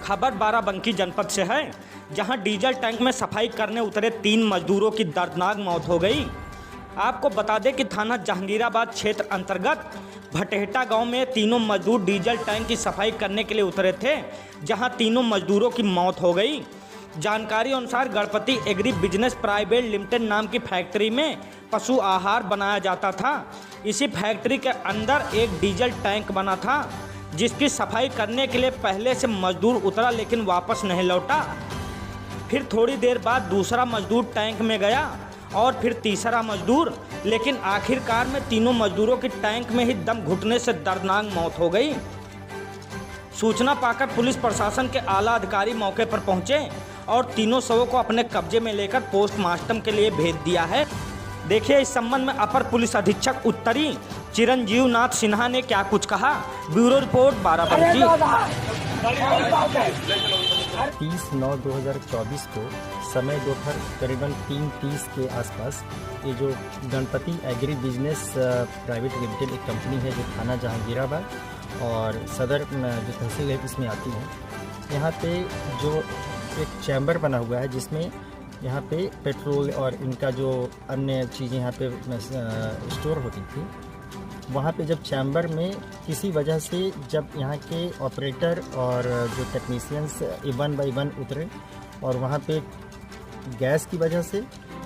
खबर बाराबंकी जनपद से है, जहां डीजल टैंक में सफाई करने उतरे 3 मजदूरों की दर्दनाक मौत हो गई। आपको बता दें कि थाना जहांगीराबाद क्षेत्र अंतर्गत भटेहटा गांव में तीनों मजदूर डीजल टैंक की सफाई करने के लिए उतरे थे, जहां तीनों मजदूरों की मौत हो गई। जानकारी अनुसार Ganpati agri business private limited नाम की फैक्ट्री में पशु आहार बनाया जाता था। इसी फैक्ट्री के अंदर एक डीजल टैंक बना था, जिसकी सफाई करने के लिए पहले से मजदूर उतरा लेकिन वापस नहीं लौटा। फिर थोड़ी देर बाद दूसरा मजदूर टैंक में गया और फिर तीसरा मजदूर, लेकिन आखिरकार में तीनों मजदूरों की टैंक में ही दम घुटने से दर्दनाक मौत हो गई। सूचना पाकर पुलिस प्रशासन के आला अधिकारी मौके पर पहुंचे और तीनों शवों को अपने कब्जे में लेकर पोस्टमार्टम के लिए भेज दिया है। देखिए इस संबंध में अपर पुलिस अधीक्षक उत्तरी चिरंजीव नाथ सिन्हा ने क्या कुछ कहा। Bureau report Barabanki. 30/9/2024 को समय दोपहर करीबन 3:30 के आसपास ये जो Ganpati agri business private limited एक कंपनी है जो थाना जहांगीराबाद और सदर जो तहसील है इसमें आती है। यहाँ पे जो एक चैम्बर बना हुआ है जिसमें यहाँ पे पेट्रोल और इनका जो अन्य चीज़ें यहाँ पे स्टोर होती थी, वहाँ पे जब चैम्बर में किसी वजह से जब यहाँ के ऑपरेटर और जो टेक्नीशियंस वन बाई वन उतरे और वहाँ पे गैस की वजह से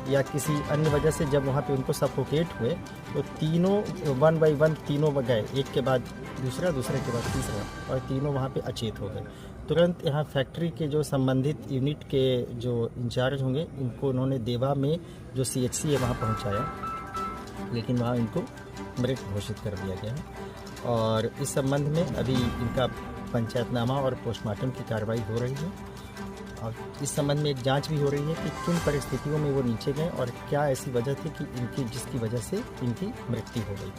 या किसी अन्य वजह से जब वहाँ पे उनको सफोकेट हुए तो तीनों वन बाई वन तीनों गए, एक के बाद दूसरा, दूसरे के बाद तीसरा, और तीनों वहाँ पे अचेत हो गए। तुरंत यहाँ फैक्ट्री के जो संबंधित यूनिट के जो इंचार्ज होंगे इनको उन्होंने देवा में जो CHC है वहाँ पहुँचाया, लेकिन वहाँ इनको मृत घोषित कर दिया गया है। और इस संबंध में अभी इनका पंचायतनामा और पोस्टमार्टम की कार्रवाई हो रही है और इस संबंध में एक जांच भी हो रही है कि किन परिस्थितियों में वो नीचे गए और क्या ऐसी वजह थी कि इनकी जिसकी वजह से इनकी मृत्यु हो गई।